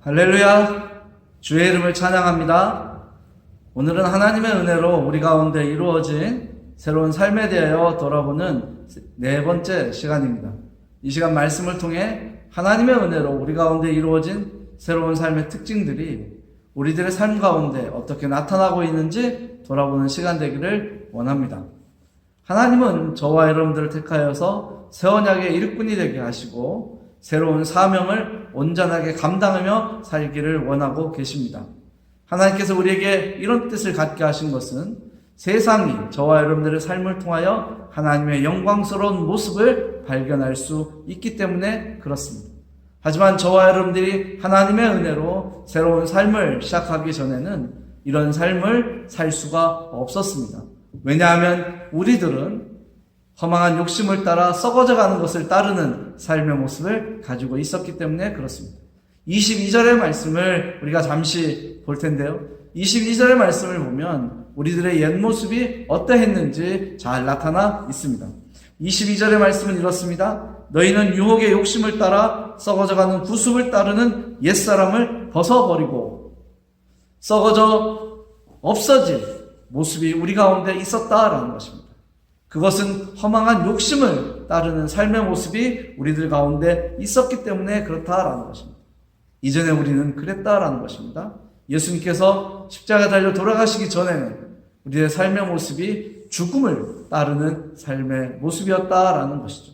할렐루야! 주의 이름을 찬양합니다. 오늘은 하나님의 은혜로 우리 가운데 이루어진 새로운 삶에 대하여 돌아보는 네 번째 시간입니다. 이 시간 말씀을 통해 하나님의 은혜로 우리 가운데 이루어진 새로운 삶의 특징들이 우리들의 삶 가운데 어떻게 나타나고 있는지 돌아보는 시간 되기를 원합니다. 하나님은 저와 여러분들을 택하여서 새 언약의 일꾼이 되게 하시고 새로운 사명을 온전하게 감당하며 살기를 원하고 계십니다. 하나님께서 우리에게 이런 뜻을 갖게 하신 것은 세상이 저와 여러분들의 삶을 통하여 하나님의 영광스러운 모습을 발견할 수 있기 때문에 그렇습니다. 하지만 저와 여러분들이 하나님의 은혜로 새로운 삶을 시작하기 전에는 이런 삶을 살 수가 없었습니다. 왜냐하면 우리들은 허망한 욕심을 따라 썩어져가는 것을 따르는 삶의 모습을 가지고 있었기 때문에 그렇습니다. 22절의 말씀을 우리가 잠시 볼 텐데요. 22절의 말씀을 보면 우리들의 옛 모습이 어떠했는지 잘 나타나 있습니다. 22절의 말씀은 이렇습니다. 너희는 유혹의 욕심을 따라 썩어져가는 구습을 따르는 옛사람을 벗어버리고 썩어져 없어질 모습이 우리 가운데 있었다라는 것입니다. 그것은 허망한 욕심을 따르는 삶의 모습이 우리들 가운데 있었기 때문에 그렇다라는 것입니다. 이전에 우리는 그랬다라는 것입니다. 예수님께서 십자가에 달려 돌아가시기 전에는 우리의 삶의 모습이 죽음을 따르는 삶의 모습이었다라는 것이죠.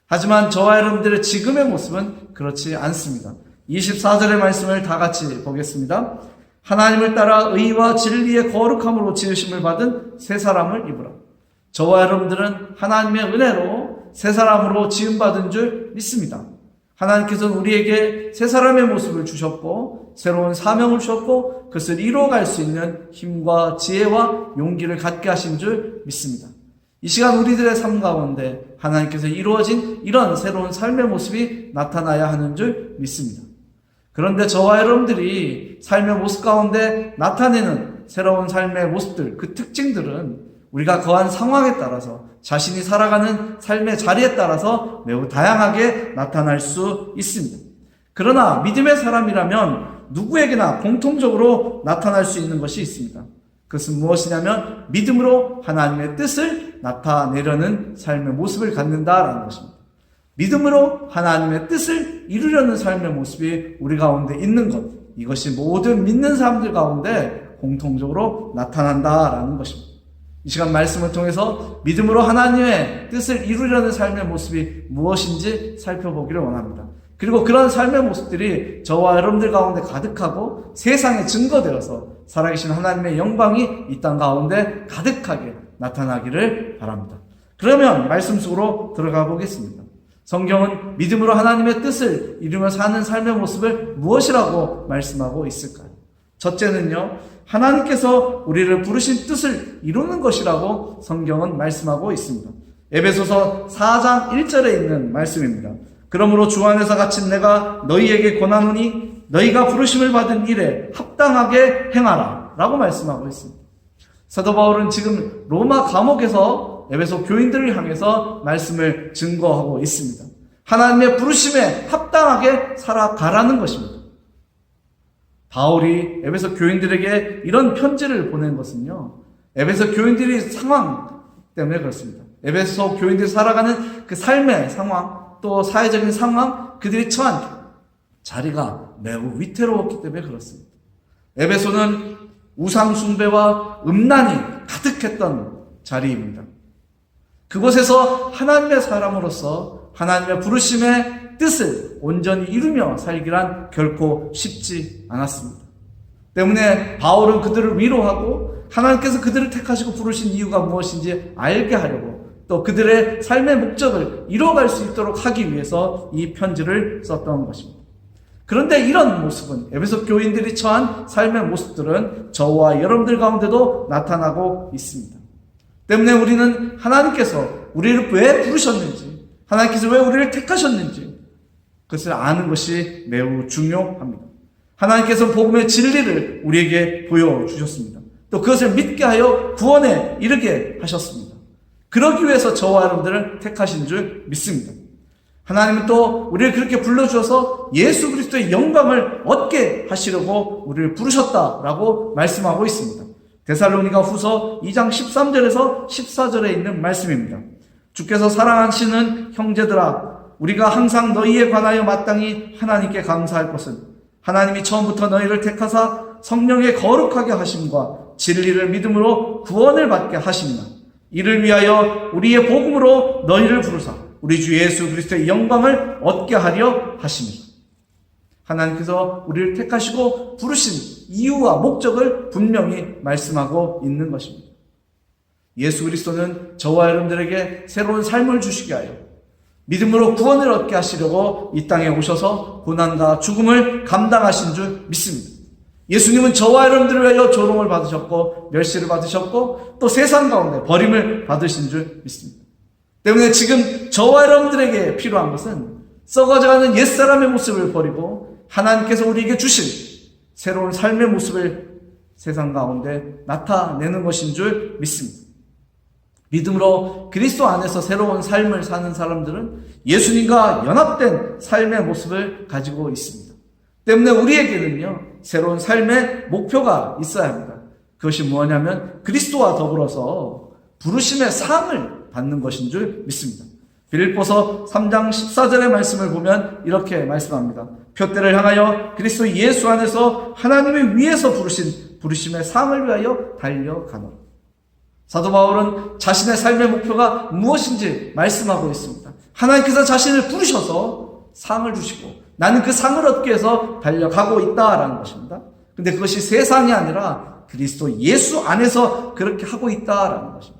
하지만 저와 여러분들의 지금의 모습은 그렇지 않습니다. 24절의 말씀을 다 같이 보겠습니다. 하나님을 따라 의와 진리의 거룩함으로 지으심을 받은 새 사람을 입으라. 저와 여러분들은 하나님의 은혜로 새 사람으로 지음받은 줄 믿습니다. 하나님께서는 우리에게 새 사람의 모습을 주셨고 새로운 사명을 주셨고 그것을 이루어갈 수 있는 힘과 지혜와 용기를 갖게 하신 줄 믿습니다. 이 시간 우리들의 삶 가운데 하나님께서 이루어진 이런 새로운 삶의 모습이 나타나야 하는 줄 믿습니다. 그런데 저와 여러분들이 삶의 모습 가운데 나타내는 새로운 삶의 모습들, 그 특징들은 우리가 거한 상황에 따라서 자신이 살아가는 삶의 자리에 따라서 매우 다양하게 나타날 수 있습니다. 그러나 믿음의 사람이라면 누구에게나 공통적으로 나타날 수 있는 것이 있습니다. 그것은 무엇이냐면 믿음으로 하나님의 뜻을 나타내려는 삶의 모습을 갖는다라는 것입니다. 믿음으로 하나님의 뜻을 이루려는 삶의 모습이 우리 가운데 있는 것, 이것이 모든 믿는 사람들 가운데 공통적으로 나타난다라는 것입니다. 이 시간 말씀을 통해서 믿음으로 하나님의 뜻을 이루려는 삶의 모습이 무엇인지 살펴보기를 원합니다. 그리고 그런 삶의 모습들이 저와 여러분들 가운데 가득하고 세상에 증거되어서 살아계신 하나님의 영광이 이 땅 가운데 가득하게 나타나기를 바랍니다. 그러면 말씀 속으로 들어가 보겠습니다. 성경은 믿음으로 하나님의 뜻을 이루며 사는 삶의 모습을 무엇이라고 말씀하고 있을까요? 첫째는요, 하나님께서 우리를 부르신 뜻을 이루는 것이라고 성경은 말씀하고 있습니다. 에베소서 4장 1절에 있는 말씀입니다. 그러므로 주 안에서 갇힌 내가 너희에게 권하노니 너희가 부르심을 받은 일에 합당하게 행하라 라고 말씀하고 있습니다. 사도 바울은 지금 로마 감옥에서 에베소 교인들을 향해서 말씀을 증거하고 있습니다. 하나님의 부르심에 합당하게 살아가라는 것입니다. 바울이 에베소 교인들에게 이런 편지를 보낸 것은요, 에베소 교인들이 상황 때문에 그렇습니다. 에베소 교인들이 살아가는 그 삶의 상황, 또 사회적인 상황, 그들이 처한 자리가 매우 위태로웠기 때문에 그렇습니다. 에베소는 우상 숭배와 음란이 가득했던 자리입니다. 그곳에서 하나님의 사람으로서 하나님의 부르심의 뜻을 온전히 이루며 살기란 결코 쉽지 않았습니다. 때문에 바울은 그들을 위로하고 하나님께서 그들을 택하시고 부르신 이유가 무엇인지 알게 하려고 또 그들의 삶의 목적을 이루어갈 수 있도록 하기 위해서 이 편지를 썼던 것입니다. 그런데 이런 모습은 에베소 교인들이 처한 삶의 모습들은 저와 여러분들 가운데도 나타나고 있습니다. 때문에 우리는 하나님께서 우리를 왜 부르셨는지, 하나님께서 왜 우리를 택하셨는지 그것을 아는 것이 매우 중요합니다. 하나님께서 복음의 진리를 우리에게 보여주셨습니다. 또 그것을 믿게 하여 구원에 이르게 하셨습니다. 그러기 위해서 저와 여러분들을 택하신 줄 믿습니다. 하나님은 또 우리를 그렇게 불러주셔서 예수 그리스도의 영광을 얻게 하시려고 우리를 부르셨다라고 말씀하고 있습니다. 데살로니가 후서 2장 13절에서 14절에 있는 말씀입니다. 주께서 사랑하시는 형제들아, 우리가 항상 너희에 관하여 마땅히 하나님께 감사할 것은 하나님이 처음부터 너희를 택하사 성령의 거룩하게 하심과 진리를 믿음으로 구원을 받게 하심이나 이를 위하여 우리의 복음으로 너희를 부르사 우리 주 예수 그리스도의 영광을 얻게 하려 하심이다. 하나님께서 우리를 택하시고 부르신 이유와 목적을 분명히 말씀하고 있는 것입니다. 예수 그리스도는 저와 여러분들에게 새로운 삶을 주시게 하여 믿음으로 구원을 얻게 하시려고 이 땅에 오셔서 고난과 죽음을 감당하신 줄 믿습니다. 예수님은 저와 여러분들을 위하여 조롱을 받으셨고 멸시를 받으셨고 또 세상 가운데 버림을 받으신 줄 믿습니다. 때문에 지금 저와 여러분들에게 필요한 것은 썩어져가는 옛사람의 모습을 버리고 하나님께서 우리에게 주신 새로운 삶의 모습을 세상 가운데 나타내는 것인 줄 믿습니다. 믿음으로 그리스도 안에서 새로운 삶을 사는 사람들은 예수님과 연합된 삶의 모습을 가지고 있습니다. 때문에 우리에게는요, 새로운 삶의 목표가 있어야 합니다. 그것이 뭐냐면 그리스도와 더불어서 부르심의 상을 받는 것인 줄 믿습니다. 빌립보서 3장 14절의 말씀을 보면 이렇게 말씀합니다. 표대를 향하여 그리스도 예수 안에서 하나님의 위에서 부르신 부르심의 상을 위하여 달려가노라. 사도 바울은 자신의 삶의 목표가 무엇인지 말씀하고 있습니다. 하나님께서 자신을 부르셔서 상을 주시고 나는 그 상을 얻기 위해서 달려가고 있다라는 것입니다. 근데 그것이 세상이 아니라 그리스도 예수 안에서 그렇게 하고 있다라는 것입니다.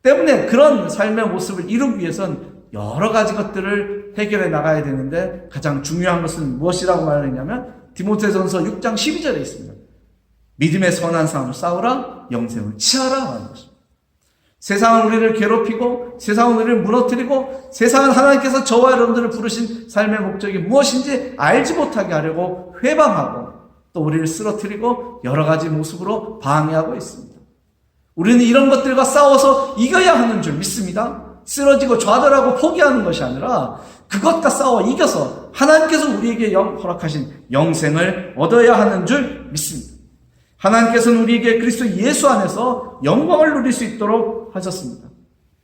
때문에 그런 삶의 모습을 이루기 위해서는 여러 가지 것들을 해결해 나가야 되는데 가장 중요한 것은 무엇이라고 말했냐면 디모데전서 6장 12절에 있습니다. 믿음의 선한 싸움을 싸우라, 영생을 취하라 하는 것입니다. 세상은 우리를 괴롭히고 세상은 우리를 무너뜨리고 세상은 하나님께서 저와 여러분들을 부르신 삶의 목적이 무엇인지 알지 못하게 하려고 회방하고 또 우리를 쓰러뜨리고 여러 가지 모습으로 방해하고 있습니다. 우리는 이런 것들과 싸워서 이겨야 하는 줄 믿습니다. 쓰러지고 좌절하고 포기하는 것이 아니라 그것과 싸워 이겨서 하나님께서 우리에게 허락하신 영생을 얻어야 하는 줄 믿습니다. 하나님께서는 우리에게 그리스도 예수 안에서 영광을 누릴 수 있도록 하셨습니다.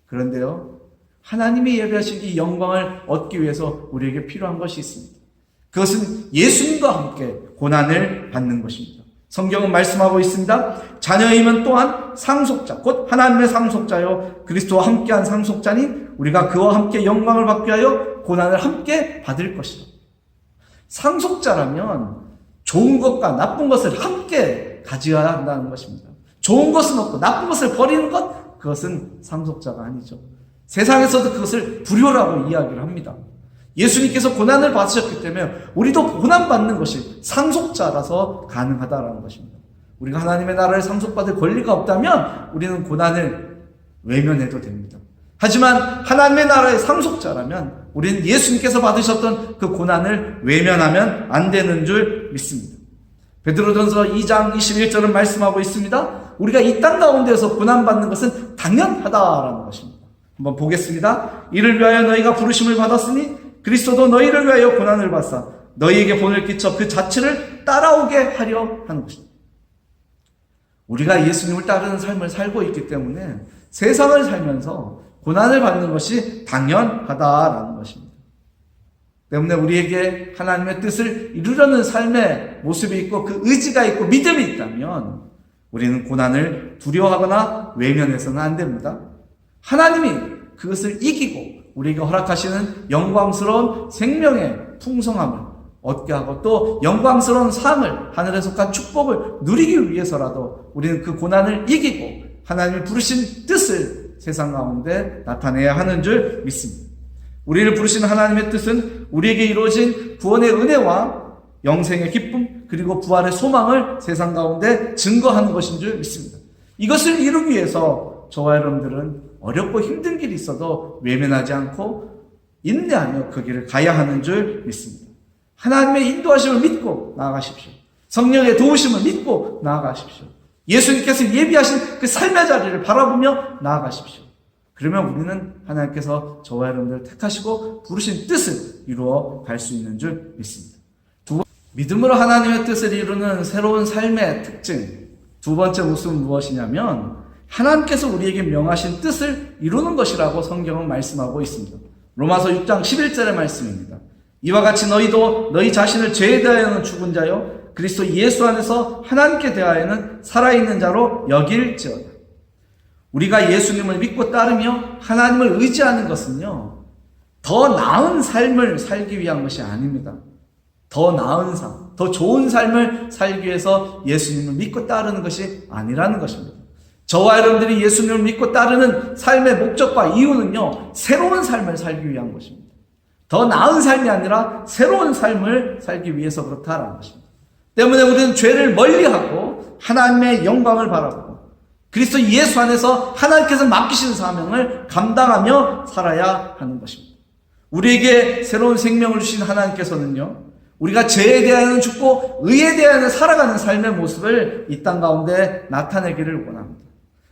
그런데요, 하나님이 예배하신 이 영광을 얻기 위해서 우리에게 필요한 것이 있습니다. 그것은 예수님과 함께 고난을 받는 것입니다. 성경은 말씀하고 있습니다. 자녀이면 또한 상속자, 곧 하나님의 상속자요 그리스도와 함께한 상속자니 우리가 그와 함께 영광을 받게 하여 고난을 함께 받을 것이다. 상속자라면 좋은 것과 나쁜 것을 함께 가져야 한다는 것입니다. 좋은 것은 없고 나쁜 것을 버리는 것, 그것은 상속자가 아니죠. 세상에서도 그것을 불효라고 이야기를 합니다. 예수님께서 고난을 받으셨기 때문에 우리도 고난받는 것이 상속자라서 가능하다는 것입니다. 우리가 하나님의 나라를 상속받을 권리가 없다면 우리는 고난을 외면해도 됩니다. 하지만 하나님의 나라의 상속자라면 우리는 예수님께서 받으셨던 그 고난을 외면하면 안 되는 줄 믿습니다. 베드로전서 2장 21절은 말씀하고 있습니다. 우리가 이 땅 가운데에서 고난받는 것은 당연하다라는 것입니다. 한번 보겠습니다. 이를 위하여 너희가 부르심을 받았으니 그리스도도 너희를 위하여 고난을 받사 너희에게 본을 끼쳐 그 자체를 따라오게 하려 하는 것입니다. 우리가 예수님을 따르는 삶을 살고 있기 때문에 세상을 살면서 고난을 받는 것이 당연하다라는 것입니다. 때문에 우리에게 하나님의 뜻을 이루려는 삶의 모습이 있고 그 의지가 있고 믿음이 있다면 우리는 고난을 두려워하거나 외면해서는 안 됩니다. 하나님이 그것을 이기고 우리에게 허락하시는 영광스러운 생명의 풍성함을 얻게 하고 또 영광스러운 삶을 하늘에 속한 축복을 누리기 위해서라도 우리는 그 고난을 이기고 하나님이 부르신 뜻을 세상 가운데 나타내야 하는 줄 믿습니다. 우리를 부르신 하나님의 뜻은 우리에게 이루어진 구원의 은혜와 영생의 기쁨 그리고 부활의 소망을 세상 가운데 증거하는 것인 줄 믿습니다. 이것을 이루기 위해서 저와 여러분들은 어렵고 힘든 길이 있어도 외면하지 않고 인내하며 그 길을 가야 하는 줄 믿습니다. 하나님의 인도하심을 믿고 나아가십시오. 성령의 도우심을 믿고 나아가십시오. 예수님께서 예비하신 그 삶의 자리를 바라보며 나아가십시오. 그러면 우리는 하나님께서 저와 여러분들을 택하시고 부르신 뜻을 이루어 갈 수 있는 줄 믿습니다. 믿음으로 하나님의 뜻을 이루는 새로운 삶의 특징, 두 번째 모습은 무엇이냐면 하나님께서 우리에게 명하신 뜻을 이루는 것이라고 성경은 말씀하고 있습니다. 로마서 6장 11절의 말씀입니다. 이와 같이 너희도 너희 자신을 죄에 대하여는 죽은 자요 그리스도 예수 안에서 하나님께 대하여는 살아있는 자로 여길지어다. 우리가 예수님을 믿고 따르며 하나님을 의지하는 것은요, 더 나은 삶을 살기 위한 것이 아닙니다. 더 나은 삶, 더 좋은 삶을 살기 위해서 예수님을 믿고 따르는 것이 아니라는 것입니다. 저와 여러분들이 예수님을 믿고 따르는 삶의 목적과 이유는요, 새로운 삶을 살기 위한 것입니다. 더 나은 삶이 아니라 새로운 삶을 살기 위해서 그렇다라는 것입니다. 때문에 우리는 죄를 멀리하고 하나님의 영광을 바라보고 그리스도 예수 안에서 하나님께서 맡기신 사명을 감당하며 살아야 하는 것입니다. 우리에게 새로운 생명을 주신 하나님께서는요, 우리가 죄에 대하여는 죽고 의에 대하여는 살아가는 삶의 모습을 이 땅 가운데 나타내기를 원합니다.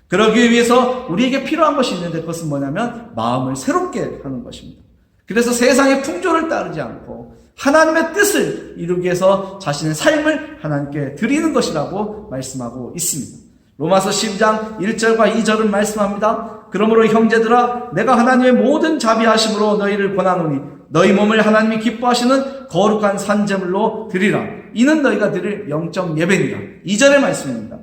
그러기 위해서 우리에게 필요한 것이 있는데 그것은 뭐냐면 마음을 새롭게 하는 것입니다. 그래서 세상의 풍조를 따르지 않고 하나님의 뜻을 이루기 위해서 자신의 삶을 하나님께 드리는 것이라고 말씀하고 있습니다. 로마서 12장 1절과 2절은 말씀합니다. 그러므로 형제들아 내가 하나님의 모든 자비하심으로 너희를 권하노니 너희 몸을 하나님이 기뻐하시는 거룩한 산제물로 드리라. 이는 너희가 드릴 영적 예배니라. 2절의 말씀입니다.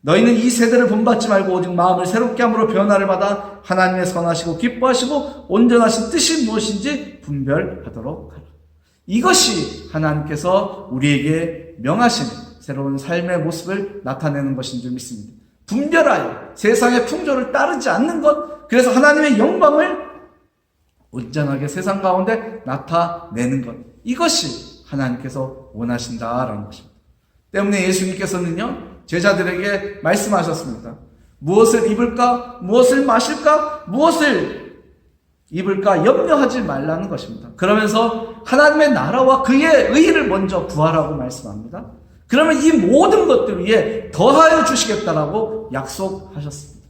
너희는 이 세대를 본받지 말고 오직 마음을 새롭게 함으로 변화를 받아 하나님의 선하시고 기뻐하시고 온전하신 뜻이 무엇인지 분별하도록 하라. 이것이 하나님께서 우리에게 명하신 새로운 삶의 모습을 나타내는 것인 줄 믿습니다. 분별하여 세상의 풍조를 따르지 않는 것, 그래서 하나님의 영광을 온전하게 세상 가운데 나타내는 것, 이것이 하나님께서 원하신다라는 것입니다. 때문에 예수님께서는요, 제자들에게 말씀하셨습니다. 무엇을 입을까? 무엇을 마실까? 무엇을 입을까? 염려하지 말라는 것입니다. 그러면서 하나님의 나라와 그의 의의를 먼저 구하라고 말씀합니다. 그러면 이 모든 것들 위에 더하여 주시겠다라고 약속하셨습니다.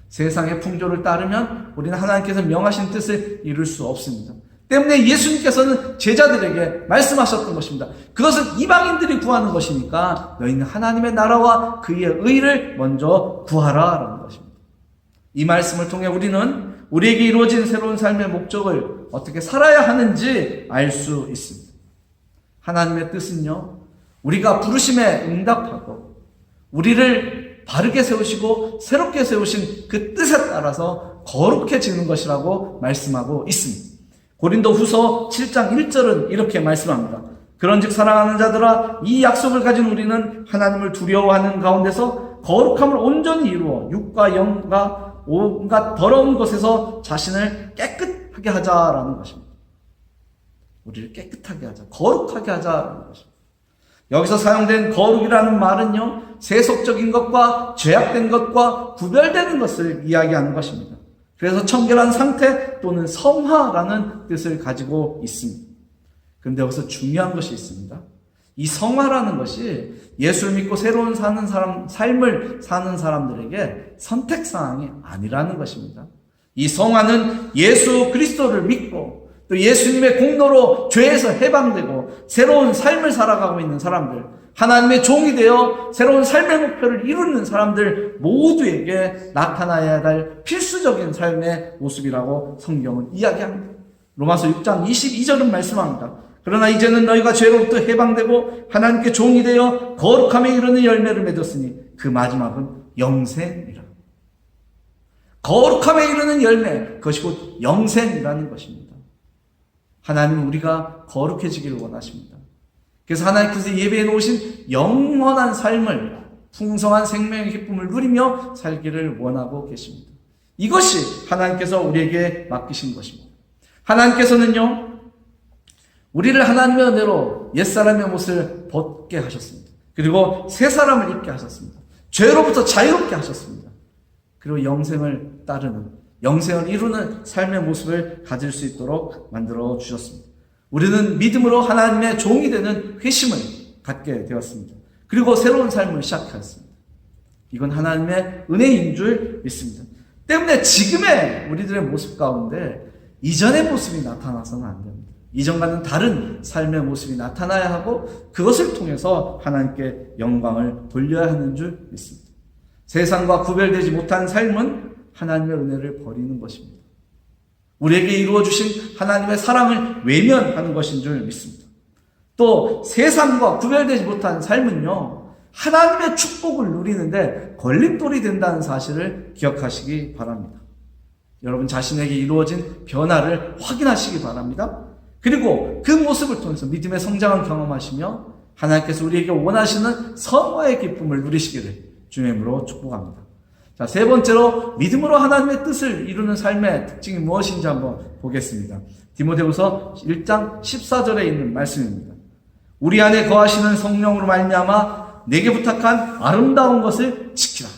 세상의 풍조를 따르면 우리는 하나님께서 명하신 뜻을 이룰 수 없습니다. 때문에 예수님께서는 제자들에게 말씀하셨던 것입니다. 그것은 이방인들이 구하는 것이니까 너희는 하나님의 나라와 그의 의를 먼저 구하라라는 것입니다. 이 말씀을 통해 우리는 우리에게 이루어진 새로운 삶의 목적을 어떻게 살아야 하는지 알 수 있습니다. 하나님의 뜻은요, 우리가 부르심에 응답하고 우리를 바르게 세우시고 새롭게 세우신 그 뜻에 따라서 거룩해지는 것이라고 말씀하고 있습니다. 고린도 후서 7장 1절은 이렇게 말씀합니다. 그런즉 사랑하는 자들아 이 약속을 가진 우리는 하나님을 두려워하는 가운데서 거룩함을 온전히 이루어 육과 영과 온갖 더러운 것에서 자신을 깨끗하게 하자라는 것입니다. 우리를 깨끗하게 하자, 거룩하게 하자라는 것입니다. 여기서 사용된 거룩이라는 말은요, 세속적인 것과 죄악된 것과 구별되는 것을 이야기하는 것입니다. 그래서 청결한 상태 또는 성화라는 뜻을 가지고 있습니다. 그런데 여기서 중요한 것이 있습니다. 이 성화라는 것이 예수를 믿고 새로운 삶을 사는 사람들에게 선택사항이 아니라는 것입니다. 이 성화는 예수 그리스도를 믿고 또 예수님의 공로로 죄에서 해방되고 새로운 삶을 살아가고 있는 사람들, 하나님의 종이 되어 새로운 삶의 목표를 이루는 사람들 모두에게 나타나야 할 필수적인 삶의 모습이라고 성경은 이야기합니다. 로마서 6장 22절은 말씀합니다. 그러나 이제는 너희가 죄로부터 해방되고 하나님께 종이 되어 거룩함에 이르는 열매를 맺었으니 그 마지막은 영생이라. 거룩함에 이르는 열매, 그것이 곧 영생이라는 것입니다. 하나님은 우리가 거룩해지기를 원하십니다. 그래서 하나님께서 예배해 놓으신 영원한 삶을, 풍성한 생명의 기쁨을 누리며 살기를 원하고 계십니다. 이것이 하나님께서 우리에게 맡기신 것입니다. 하나님께서는요, 우리를 하나님의 은혜로 옛사람의 옷을 벗게 하셨습니다. 그리고 새 사람을 입게 하셨습니다. 죄로부터 자유롭게 하셨습니다. 그리고 영생을 따르는, 영생을 이루는 삶의 모습을 가질 수 있도록 만들어 주셨습니다. 우리는 믿음으로 하나님의 종이 되는 회심을 갖게 되었습니다. 그리고 새로운 삶을 시작하였습니다. 이건 하나님의 은혜인 줄 믿습니다. 때문에 지금의 우리들의 모습 가운데 이전의 모습이 나타나서는 안 됩니다. 이전과는 다른 삶의 모습이 나타나야 하고 그것을 통해서 하나님께 영광을 돌려야 하는 줄 믿습니다. 세상과 구별되지 못한 삶은 하나님의 은혜를 버리는 것입니다. 우리에게 이루어주신 하나님의 사랑을 외면하는 것인 줄 믿습니다. 또 세상과 구별되지 못한 삶은요, 하나님의 축복을 누리는데 걸림돌이 된다는 사실을 기억하시기 바랍니다. 여러분 자신에게 이루어진 변화를 확인하시기 바랍니다. 그리고 그 모습을 통해서 믿음의 성장을 경험하시며 하나님께서 우리에게 원하시는 성화의 기쁨을 누리시기를 주의 이름으로 축복합니다. 자, 세 번째로 믿음으로 하나님의 뜻을 이루는 삶의 특징이 무엇인지 한번 보겠습니다. 디모데후서 1장 14절에 있는 말씀입니다. 우리 안에 거하시는 성령으로 말미암아 내게 부탁한 아름다운 것을 지키라.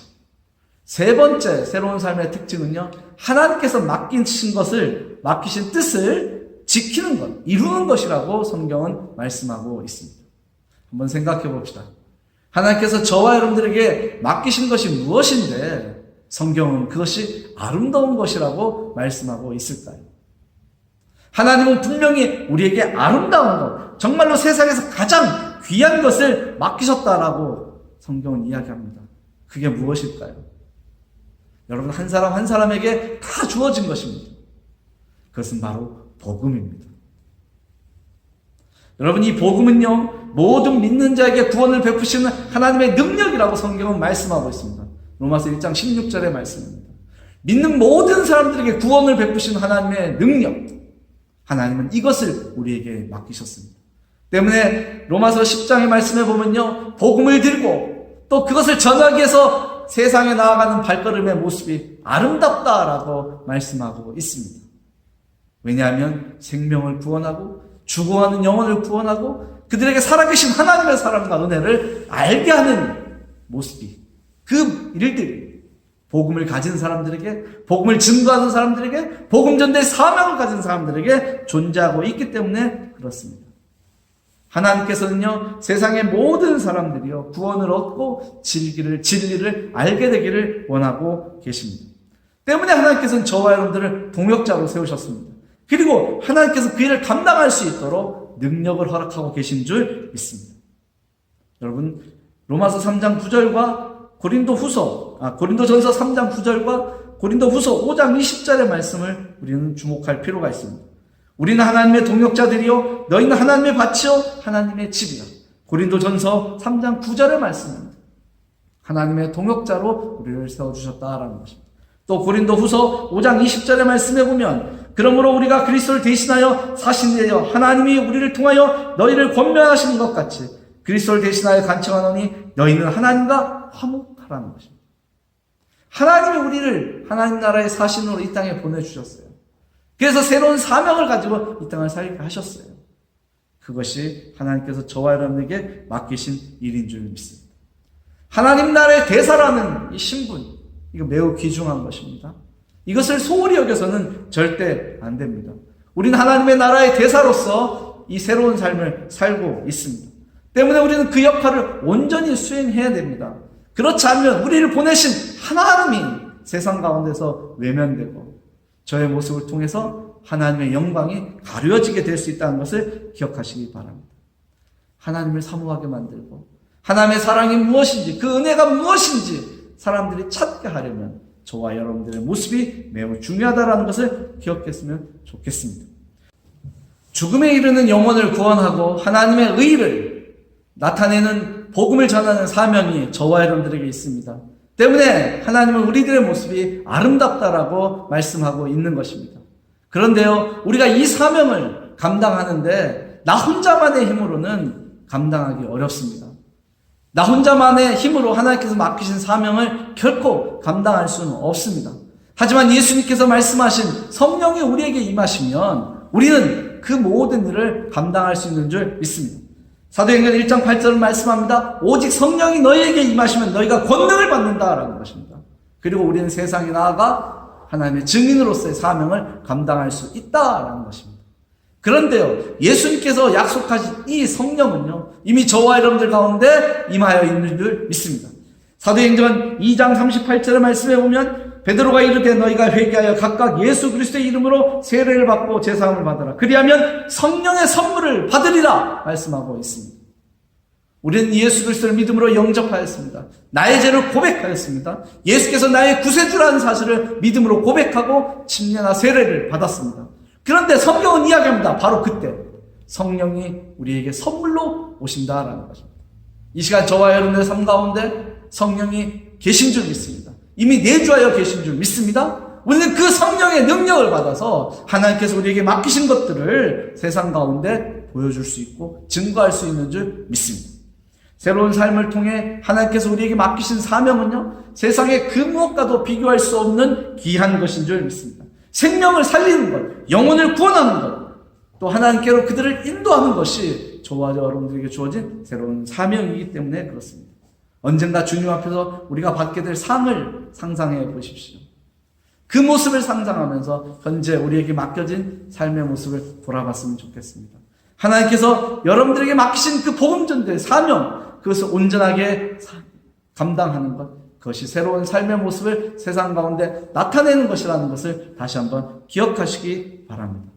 세 번째 새로운 삶의 특징은요, 하나님께서 맡기신 뜻을 지키는 것, 이루는 것이라고 성경은 말씀하고 있습니다. 한번 생각해 봅시다. 하나님께서 저와 여러분들에게 맡기신 것이 무엇인데 성경은 그것이 아름다운 것이라고 말씀하고 있을까요? 하나님은 분명히 우리에게 아름다운 것, 정말로 세상에서 가장 귀한 것을 맡기셨다라고 성경은 이야기합니다. 그게 무엇일까요? 여러분, 한 사람 한 사람에게 다 주어진 것입니다. 그것은 바로 복음입니다. 여러분, 이 복음은요, 모든 믿는 자에게 구원을 베푸시는 하나님의 능력이라고 성경은 말씀하고 있습니다. 로마서 1장 16절의 말씀입니다. 믿는 모든 사람들에게 구원을 베푸시는 하나님의 능력, 하나님은 이것을 우리에게 맡기셨습니다. 때문에 로마서 10장의 말씀에 보면요, 복음을 들고 또 그것을 전하기 위해서 세상에 나아가는 발걸음의 모습이 아름답다라고 말씀하고 있습니다. 왜냐하면 생명을 구원하고 죽어가는 영혼을 구원하고 그들에게 살아계신 하나님의 사랑과 은혜를 알게 하는 모습이, 그 일들이 복음을 가진 사람들에게, 복음을 증거하는 사람들에게, 복음 전도의 사명을 가진 사람들에게 존재하고 있기 때문에 그렇습니다. 하나님께서는요, 세상의 모든 사람들이요, 구원을 얻고 진리를 알게 되기를 원하고 계십니다. 때문에 하나님께서는 저와 여러분들을 동역자로 세우셨습니다. 그리고 하나님께서 그 일을 감당할 수 있도록 능력을 허락하고 계신 줄 믿습니다. 여러분, 로마서 3장 9절과 고린도전서 3장 9절과 고린도후서 5장 20절의 말씀을 우리는 주목할 필요가 있습니다. 우리는 하나님의 동역자들이요, 너희는 하나님의 밭이요, 하나님의 집이라. 고린도전서 3장 9절의 말씀입니다. 하나님의 동역자로 우리를 세워주셨다라는 것입니다. 또 고린도후서 5장 20절의 말씀에 보면, 그러므로 우리가 그리스도를 대신하여 사신되어 하나님이 우리를 통하여 너희를 권면하시는 것 같이 그리스도를 대신하여 간청하노니 너희는 하나님과 화목하라는 것입니다. 하나님이 우리를 하나님 나라의 사신으로 이 땅에 보내주셨어요. 그래서 새로운 사명을 가지고 이 땅을 살게 하셨어요. 그것이 하나님께서 저와 여러분에게 맡기신 일인 줄 믿습니다. 하나님 나라의 대사라는 이 신분, 이거 매우 귀중한 것입니다. 이것을 소홀히 여겨서는 절대 안 됩니다. 우리는 하나님의 나라의 대사로서 이 새로운 삶을 살고 있습니다. 때문에 우리는 그 역할을 온전히 수행해야 됩니다. 그렇지 않으면 우리를 보내신 하나님이 세상 가운데서 외면되고 저의 모습을 통해서 하나님의 영광이 가려지게 될 수 있다는 것을 기억하시기 바랍니다. 하나님을 사모하게 만들고 하나님의 사랑이 무엇인지, 그 은혜가 무엇인지 사람들이 찾게 하려면 저와 여러분들의 모습이 매우 중요하다는 것을 기억했으면 좋겠습니다. 죽음에 이르는 영혼을 구원하고 하나님의 의를 나타내는 복음을 전하는 사명이 저와 여러분들에게 있습니다. 때문에 하나님은 우리들의 모습이 아름답다라고 말씀하고 있는 것입니다. 그런데요, 우리가 이 사명을 감당하는데 나 혼자만의 힘으로는 감당하기 어렵습니다. 나 혼자만의 힘으로 하나님께서 맡기신 사명을 결코 감당할 수는 없습니다. 하지만 예수님께서 말씀하신 성령이 우리에게 임하시면 우리는 그 모든 일을 감당할 수 있는 줄 믿습니다. 사도행전 1장 8절은 말씀합니다. 오직 성령이 너희에게 임하시면 너희가 권능을 받는다라는 것입니다. 그리고 우리는 세상에 나아가 하나님의 증인으로서의 사명을 감당할 수 있다라는 것입니다. 그런데요, 예수님께서 약속하신 이 성령은요, 이미 저와 여러분들 가운데 임하여 있는 줄 믿습니다. 사도행전 2장 38절의 말씀에 보면 베드로가 이르되 너희가 회개하여 각각 예수 그리스도의 이름으로 세례를 받고 제사함을 받으라. 그리하면 성령의 선물을 받으리라 말씀하고 있습니다. 우리는 예수 그리스도를 믿음으로 영접하였습니다. 나의 죄를 고백하였습니다. 예수께서 나의 구세주라는 사실을 믿음으로 고백하고 침례나 세례를 받았습니다. 그런데 성경은 이야기합니다. 바로 그때 성령이 우리에게 선물로 오신다라는 것입니다. 이 시간 저와 여러분들의 삶 가운데 성령이 계신 줄 믿습니다. 이미 내주하여 계신 줄 믿습니다. 우리는 그 성령의 능력을 받아서 하나님께서 우리에게 맡기신 것들을 세상 가운데 보여줄 수 있고 증거할 수 있는 줄 믿습니다. 새로운 삶을 통해 하나님께서 우리에게 맡기신 사명은요, 세상의 그 무엇과도 비교할 수 없는 귀한 것인 줄 믿습니다. 생명을 살리는 것, 영혼을 구원하는 것, 또 하나님께로 그들을 인도하는 것이 저와 여러분들에게 주어진 새로운 사명이기 때문에 그렇습니다. 언젠가 주님 앞에서 우리가 받게 될 상을 상상해 보십시오. 그 모습을 상상하면서 현재 우리에게 맡겨진 삶의 모습을 돌아봤으면 좋겠습니다. 하나님께서 여러분들에게 맡기신 그 복음전도의 사명, 그것을 온전하게 감당하는 것, 그것이 새로운 삶의 모습을 세상 가운데 나타내는 것이라는 것을 다시 한번 기억하시기 바랍니다.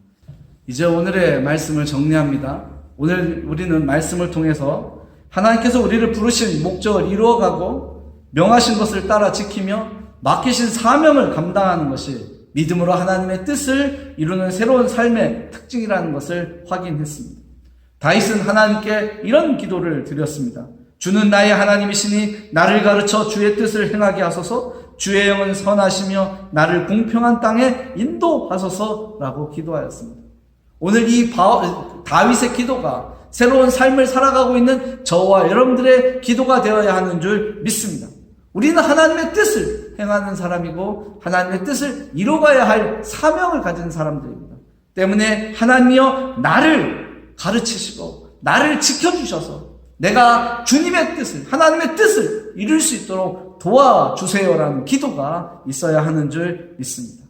이제 오늘의 말씀을 정리합니다. 오늘 우리는 말씀을 통해서 하나님께서 우리를 부르신 목적을 이루어가고 명하신 것을 따라 지키며 맡기신 사명을 감당하는 것이 믿음으로 하나님의 뜻을 이루는 새로운 삶의 특징이라는 것을 확인했습니다. 다윗은 하나님께 이런 기도를 드렸습니다. 주는 나의 하나님이시니 나를 가르쳐 주의 뜻을 행하게 하소서. 주의 영은 선하시며 나를 공평한 땅에 인도하소서라고 기도하였습니다. 오늘 이 다윗의 기도가 새로운 삶을 살아가고 있는 저와 여러분들의 기도가 되어야 하는 줄 믿습니다. 우리는 하나님의 뜻을 행하는 사람이고 하나님의 뜻을 이루어가야 할 사명을 가진 사람들입니다. 때문에 하나님이여 나를 가르치시고 나를 지켜주셔서 내가 주님의 뜻을, 하나님의 뜻을 이룰 수 있도록 도와주세요라는 기도가 있어야 하는 줄 믿습니다.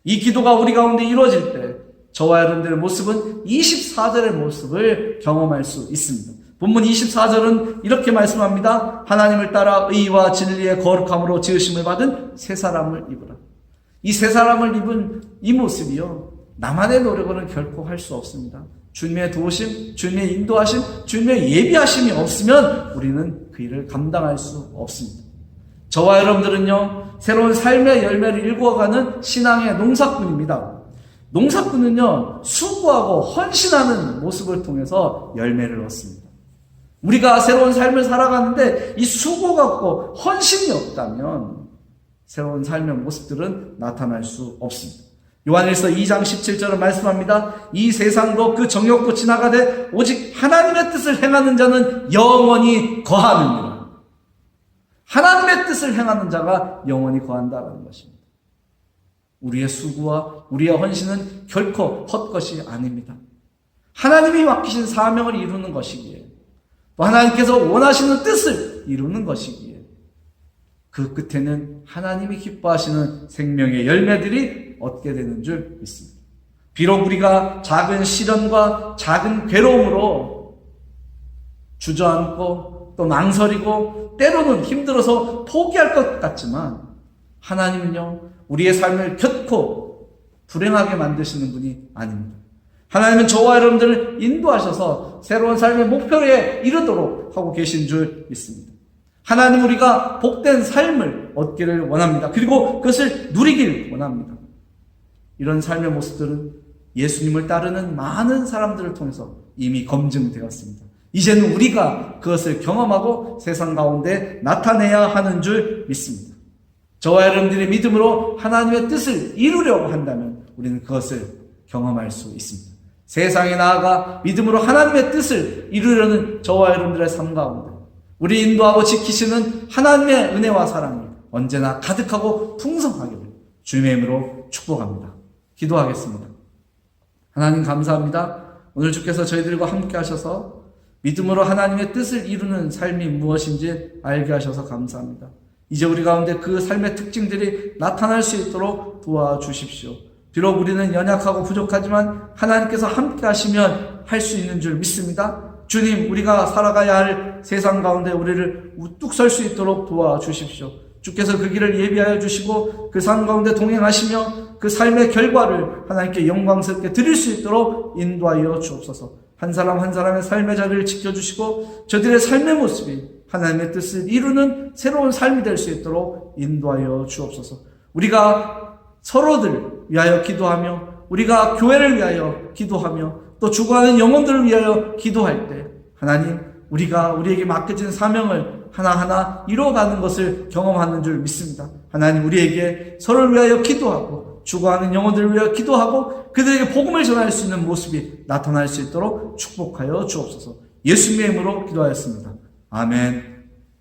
이 기도가 우리 가운데 이루어질 때 저와 여러분들의 모습은 24절의 모습을 경험할 수 있습니다. 본문 24절은 이렇게 말씀합니다. 하나님을 따라 의와 진리의 거룩함으로 지으심을 받은 새 사람을 입으라. 이 새 사람을 입은 이 모습이요, 나만의 노력으로는 결코 할 수 없습니다. 주님의 도우심, 주님의 인도하심, 주님의 예비하심이 없으면 우리는 그 일을 감당할 수 없습니다. 저와 여러분들은요, 새로운 삶의 열매를 일구어가는 신앙의 농사꾼입니다. 농사꾼은요, 수고하고 헌신하는 모습을 통해서 열매를 얻습니다. 우리가 새로운 삶을 살아가는데 이 수고가 없고 헌신이 없다면 새로운 삶의 모습들은 나타날 수 없습니다. 요한일서 2장 17절은 말씀합니다. 이 세상도 그 정욕도 지나가되 오직 하나님의 뜻을 행하는 자는 영원히 거하느니라. 하나님의 뜻을 행하는 자가 영원히 거한다는 것입니다. 우리의 수고와 우리의 헌신은 결코 헛것이 아닙니다. 하나님이 맡기신 사명을 이루는 것이기에, 또 하나님께서 원하시는 뜻을 이루는 것이기에 그 끝에는 하나님이 기뻐하시는 생명의 열매들이 얻게 되는 줄 믿습니다. 비록 우리가 작은 시련과 작은 괴로움으로 주저앉고 또 망설이고 때로는 힘들어서 포기할 것 같지만 하나님은요, 우리의 삶을 결코 불행하게 만드시는 분이 아닙니다. 하나님은 저와 여러분들을 인도하셔서 새로운 삶의 목표에 이르도록 하고 계신 줄 믿습니다. 하나님 우리가 복된 삶을 얻기를 원합니다. 그리고 그것을 누리길 원합니다. 이런 삶의 모습들은 예수님을 따르는 많은 사람들을 통해서 이미 검증되었습니다. 이제는 우리가 그것을 경험하고 세상 가운데 나타내야 하는 줄 믿습니다. 저와 여러분들의 믿음으로 하나님의 뜻을 이루려고 한다면 우리는 그것을 경험할 수 있습니다. 세상에 나아가 믿음으로 하나님의 뜻을 이루려는 저와 여러분들의 삶 가운데 우리 인도하고 지키시는 하나님의 은혜와 사랑이 언제나 가득하고 풍성하기를 주님의 이름으로 축복합니다. 기도하겠습니다. 하나님 감사합니다. 오늘 주께서 저희들과 함께 하셔서 믿음으로 하나님의 뜻을 이루는 삶이 무엇인지 알게 하셔서 감사합니다. 이제 우리 가운데 그 삶의 특징들이 나타날 수 있도록 도와주십시오. 비록 우리는 연약하고 부족하지만 하나님께서 함께 하시면 할 수 있는 줄 믿습니다. 주님, 우리가 살아가야 할 세상 가운데 우리를 우뚝 설 수 있도록 도와주십시오. 주께서 그 길을 예비하여 주시고 그 삶 가운데 동행하시며 그 삶의 결과를 하나님께 영광스럽게 드릴 수 있도록 인도하여 주옵소서. 한 사람 한 사람의 삶의 자리를 지켜주시고 저들의 삶의 모습이 하나님의 뜻을 이루는 새로운 삶이 될 수 있도록 인도하여 주옵소서. 우리가 서로들 위하여 기도하며 우리가 교회를 위하여 기도하며 또 죽어가는 영혼들을 위하여 기도할 때 하나님 우리가 우리에게 맡겨진 사명을 하나하나 이루어가는 것을 경험하는 줄 믿습니다. 하나님 우리에게 서로를 위하여 기도하고 죽어가는 영혼들을 위하여 기도하고 그들에게 복음을 전할 수 있는 모습이 나타날 수 있도록 축복하여 주옵소서. 예수님의 이름으로 기도하였습니다. 아멘.